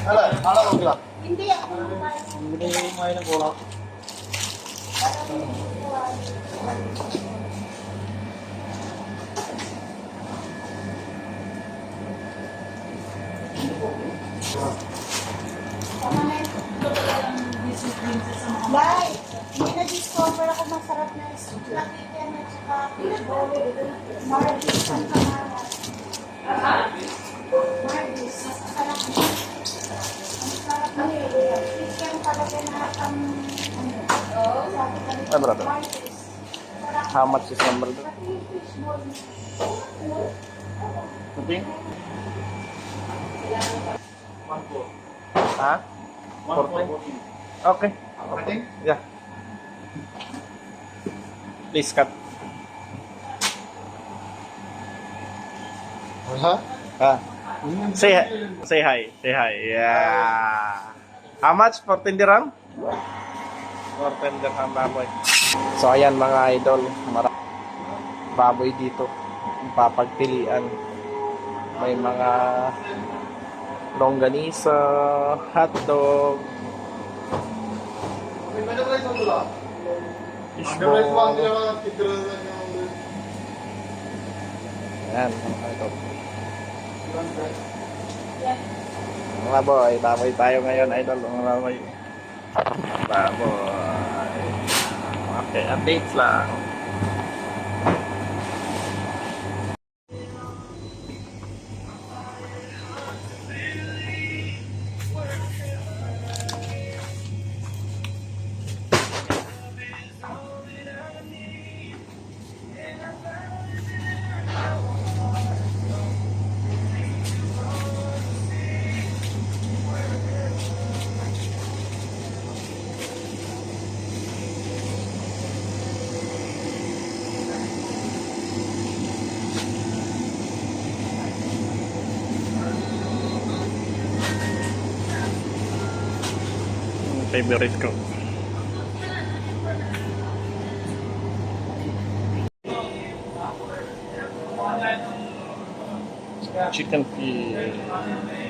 Hindi ako kumain ng kulak. Bye! May na-discover ako masarap na chicken at saka fishball. Margis ang kamaras. Margis, masarap na. Ang sarap na chicken talaga na ang Ay, brother. How much is number two? Fishball. Okay. Ha? 14? Okay. Yeah. Please cut. Ha? Ah. Say hi. Say hi. Say hi. Yeah. How much? 14 dirham? 14 dirham baboy. So ayan mga idol, baboy dito. Papagpilian. May mga longganisa, hotdog, fishball. Ayan, mga idol. Mga boy, baboy tayo ngayon, idol. Mga baboy. Baboy. Okay, updates lang. Favorite ko. Chicken feet.